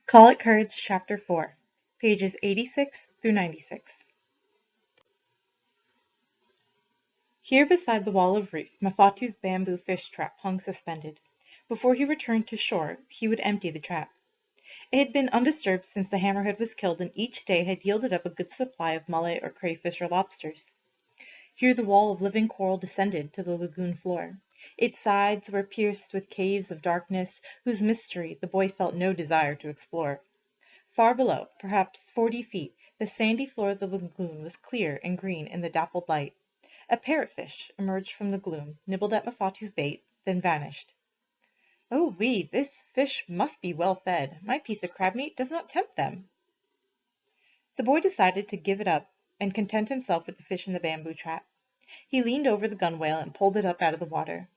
Call It Courage, Chapter 4, pages 86 through 96. Here beside the wall of reef, Mafatu's bamboo fish trap hung suspended. Before he returned to shore, he would empty the trap. It had been undisturbed since the hammerhead was killed, and each day had yielded up a good supply of mullet or crayfish or lobsters. Here the wall of living coral descended to the lagoon floor. Its sides were pierced with caves of darkness, whose mystery the boy felt no desire to explore. Far below, perhaps 40 feet, the sandy floor of the lagoon was clear and green in the dappled light. A parrotfish emerged from the gloom, nibbled at Mafatu's bait, then vanished. "Oh wee, this fish must be well fed. My piece of crab meat does not tempt them." The boy decided to give it up and content himself with the fish in the bamboo trap. He leaned over the gunwale and pulled it up out of the water.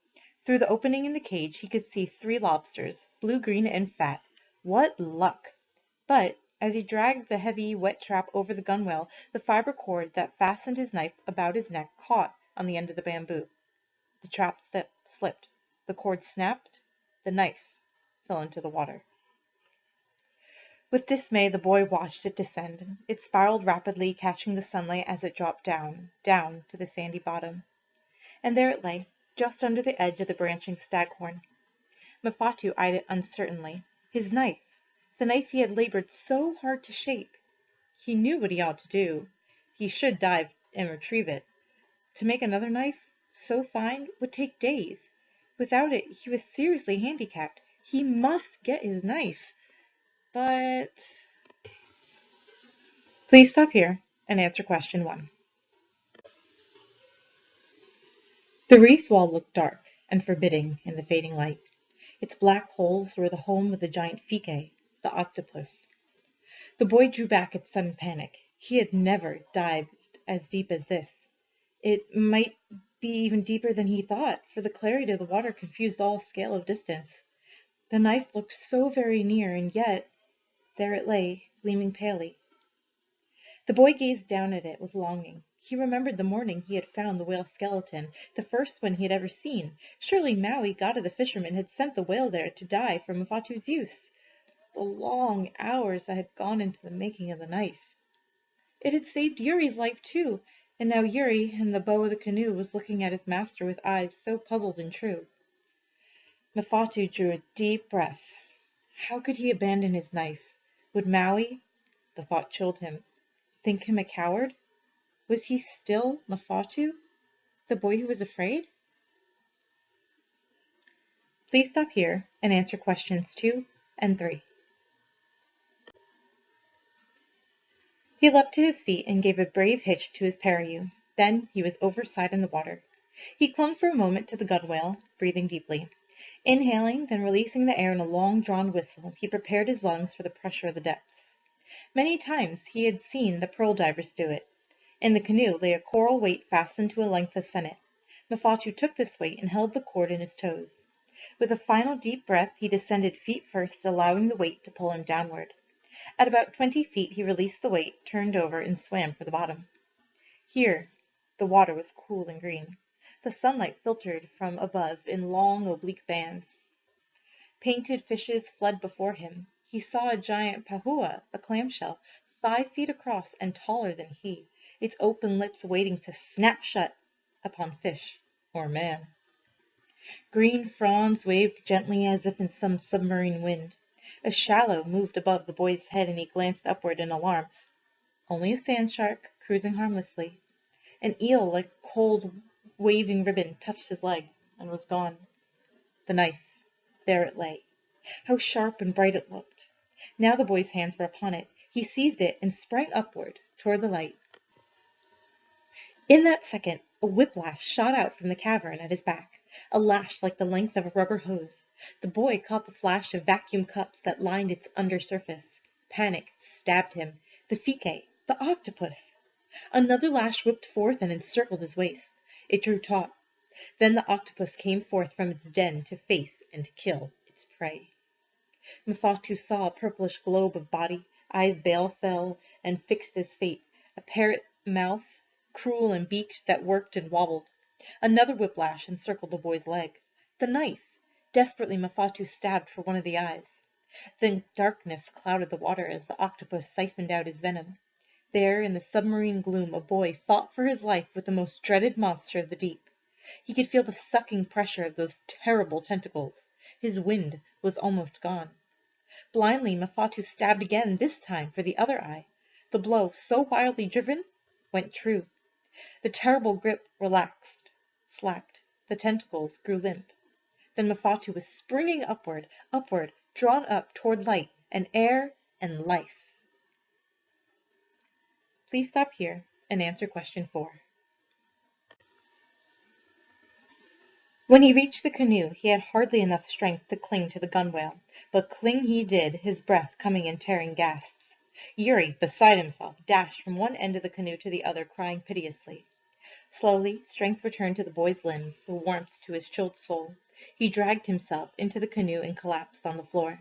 Through the opening in the cage he could see 3 lobsters, blue-green and fat. What luck! But, as he dragged the heavy, wet trap over the gunwale, the fiber cord that fastened his knife about his neck caught on the end of the bamboo. The trap slipped. The cord snapped. The knife fell into the water. With dismay, the boy watched it descend. It spiraled rapidly, catching the sunlight as it dropped down to the sandy bottom. And there it lay, just under the edge of the branching staghorn. Mafatu eyed it uncertainly. His knife! The knife he had labored so hard to shape. He knew what he ought to do. He should dive and retrieve it. To make another knife, so fine, would take days. Without it, he was seriously handicapped. He must get his knife. But... Please stop here and answer question 1. The reef wall looked dark and forbidding in the fading light. Its black holes were the home of the giant Feke, the octopus. The boy drew back in sudden panic. He had never dived as deep as this. It might be even deeper than he thought, for the clarity of the water confused all scale of distance. The knife looked so very near, and yet there it lay, gleaming palely. The boy gazed down at it with longing. He remembered the morning he had found the whale's skeleton, the first one he had ever seen. Surely Maui, god of the fishermen, had sent the whale there to die for Mafatu's use. The long hours that had gone into the making of the knife. It had saved Yuri's life too, and now Yuri, in the bow of the canoe, was looking at his master with eyes so puzzled and true. Mafatu drew a deep breath. How could he abandon his knife? Would Maui, the thought chilled him, think him a coward? Was he still Mafatu, the boy who was afraid? Please stop here and answer questions 2 and 3. He leapt to his feet and gave a brave hitch to his parachute. Then he was overside in the water. He clung for a moment to the gunwale, breathing deeply. Inhaling, then releasing the air in a long-drawn whistle, he prepared his lungs for the pressure of the depths. Many times he had seen the pearl divers do it. In the canoe lay a coral weight fastened to a length of sennit. Mafatu took this weight and held the cord in his toes. With a final deep breath he descended feet first, allowing the weight to pull him downward. At about 20 feet he released the weight, turned over, and swam for the bottom. Here the water was cool and green. The sunlight filtered from above in long oblique bands. Painted fishes fled before him. He saw a giant pahua, a clamshell, 5 feet across and taller than he, its open lips waiting to snap shut upon fish or man. Green fronds waved gently as if in some submarine wind. A shallow moved above the boy's head and he glanced upward in alarm. Only a sand shark, cruising harmlessly. An eel like a cold waving ribbon touched his leg and was gone. The knife. There it lay. How sharp and bright it looked. Now the boy's hands were upon it. He seized it and sprang upward toward the light. In that second, a whiplash shot out from the cavern at his back, a lash like the length of a rubber hose. The boy caught the flash of vacuum cups that lined its under surface. Panic stabbed him. The Feke, the octopus! Another lash whipped forth and encircled his waist. It drew taut. Then the octopus came forth from its den to face and kill its prey. Mafatu saw a purplish globe of body, eyes baleful and fixed as fate, a parrot mouth, cruel and beaked, that worked and wobbled. Another whiplash encircled the boy's leg. The knife! Desperately Mafatu stabbed for one of the eyes. The darkness clouded the water as the octopus siphoned out his venom. There, in the submarine gloom, a boy fought for his life with the most dreaded monster of the deep. He could feel the sucking pressure of those terrible tentacles. His wind was almost gone. Blindly, Mafatu stabbed again, this time for the other eye. The blow, so wildly driven, went true. The terrible grip relaxed, slacked. The tentacles grew limp. Then Mafatu was springing upward, upward, drawn up toward light and air and life. Please stop here and answer question 4. When he reached the canoe, he had hardly enough strength to cling to the gunwale, but cling he did, his breath coming in tearing gasps. Yuri, beside himself, dashed from one end of the canoe to the other, crying piteously. Slowly, strength returned to the boy's limbs, warmth to his chilled soul. He dragged himself into the canoe and collapsed on the floor.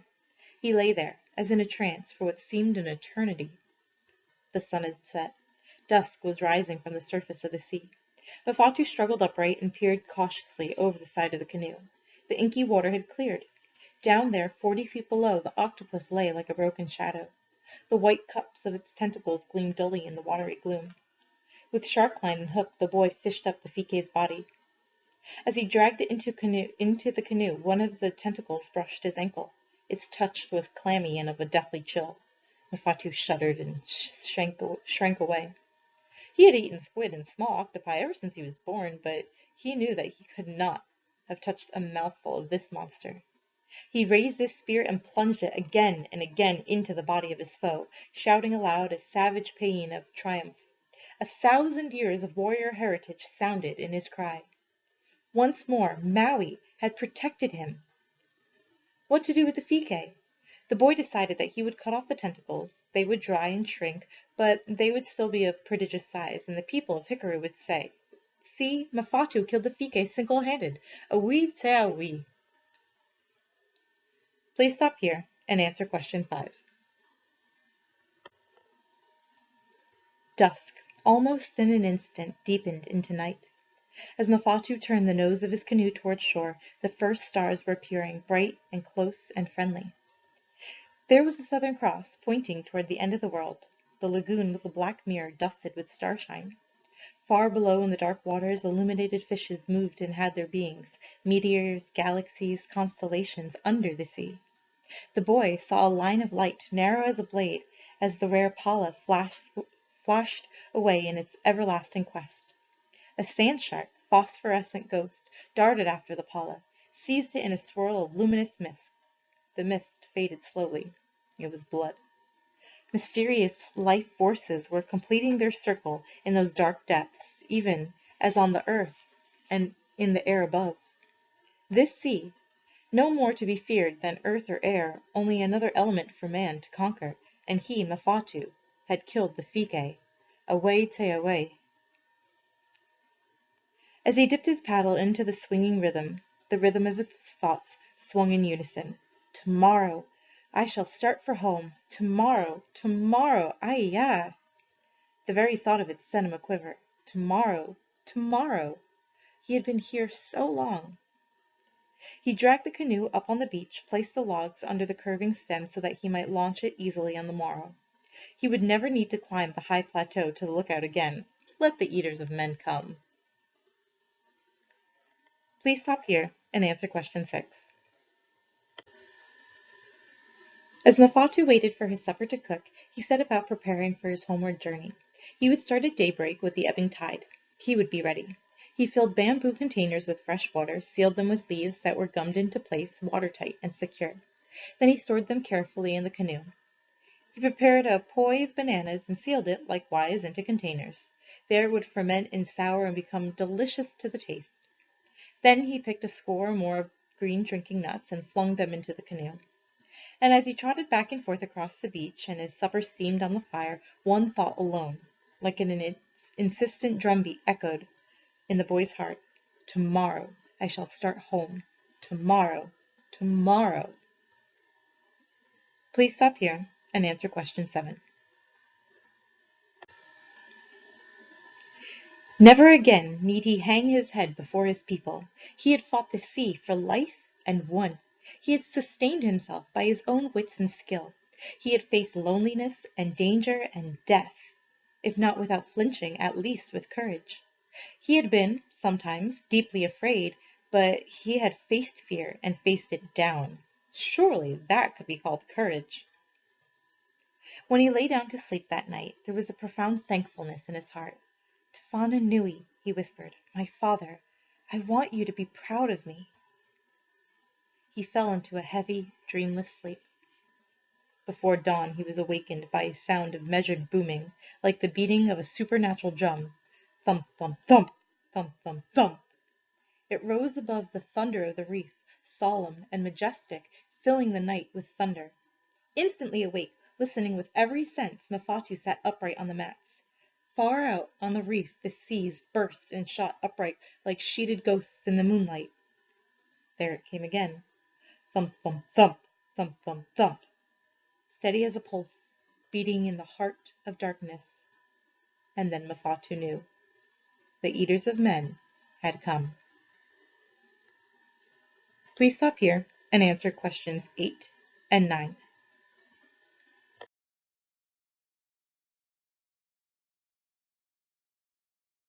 He lay there, as in a trance, for what seemed an eternity. The sun had set. Dusk was rising from the surface of the sea. Mafatu struggled upright and peered cautiously over the side of the canoe. The inky water had cleared. Down there, 40 feet below, the octopus lay like a broken shadow. The white cups of its tentacles gleamed dully in the watery gloom. With shark line and hook, the boy fished up the Feke's body. As he dragged it into the canoe, one of the tentacles brushed his ankle. Its touch was clammy and of a deathly chill. Mafatu shuddered and shrank away. He had eaten squid and small octopi ever since he was born, but he knew that he could not have touched a mouthful of this monster. He raised his spear and plunged it again and again into the body of his foe, shouting aloud a savage paean of triumph. 1,000 years of warrior heritage sounded in his cry. Once more Maui had protected him. What to do with the Feke? The boy decided that he would cut off the tentacles. They would dry and shrink, but they would still be of prodigious size, and the people of Hikaru would say, "See, Mafatu killed the Feke single-handed. Awi te awi." Please stop here and answer question 5. Dusk, almost in an instant, deepened into night. As Mafatu turned the nose of his canoe toward shore, the first stars were appearing, bright and close and friendly. There was the Southern Cross, pointing toward the end of the world. The lagoon was a black mirror dusted with starshine. Far below in the dark waters, illuminated fishes moved and had their beings, meteors, galaxies, constellations under the sea. The boy saw a line of light, narrow as a blade, as the rare pala flashed away in its everlasting quest. A sand shark, phosphorescent ghost, darted after the pala, seized it in a swirl of luminous mist. The mist faded slowly. It was blood. Mysterious life forces were completing their circle in those dark depths, even as on the earth and in the air above. This sea, no more to be feared than earth or air, only another element for man to conquer, and he, Mafatu, had killed the Feke. Away te away. As he dipped his paddle into the swinging rhythm, the rhythm of his thoughts swung in unison. Tomorrow I shall start for home. Tomorrow, tomorrow, ay ya! The very thought of it sent him a quiver. Tomorrow, tomorrow! He had been here so long. He dragged the canoe up on the beach, placed the logs under the curving stem so that he might launch it easily on the morrow. He would never need to climb the high plateau to the lookout again. Let the eaters of men come. Please stop here and answer question 6. As Mafatu waited for his supper to cook, he set about preparing for his homeward journey. He would start at daybreak with the ebbing tide. He would be ready. He filled bamboo containers with fresh water, sealed them with leaves that were gummed into place, watertight and secure. Then he stored them carefully in the canoe. He prepared a poi of bananas and sealed it, likewise, into containers. There it would ferment and sour and become delicious to the taste. Then he picked a score or more of green drinking nuts and flung them into the canoe. And as he trotted back and forth across the beach and his supper steamed on the fire, one thought alone, like an insistent drumbeat, echoed in the boy's heart. Tomorrow I shall start home. Tomorrow, tomorrow. Please stop here and answer question 7. Never again need he hang his head before his people. He had fought the sea for life and won. He had sustained himself by his own wits and skill. He had faced loneliness and danger and death, if not without flinching, at least with courage. He had been, sometimes, deeply afraid, but he had faced fear and faced it down. Surely that could be called courage. When he lay down to sleep that night, there was a profound thankfulness in his heart. "Tufana Nui," he whispered, "my father, I want you to be proud of me." He fell into a heavy, dreamless sleep. Before dawn he was awakened by a sound of measured booming, like the beating of a supernatural drum. Thump, thump, thump! Thump, thump, thump! It rose above the thunder of the reef, solemn and majestic, filling the night with thunder. Instantly awake, listening with every sense, Mafatu sat upright on the mats. Far out on the reef the seas burst and shot upright like sheeted ghosts in the moonlight. There it came again. Thump, thump, thump! Thump, thump, thump! Steady as a pulse, beating in the heart of darkness. And then Mafatu knew. The eaters of men had come. Please stop here and answer questions 8 and 9.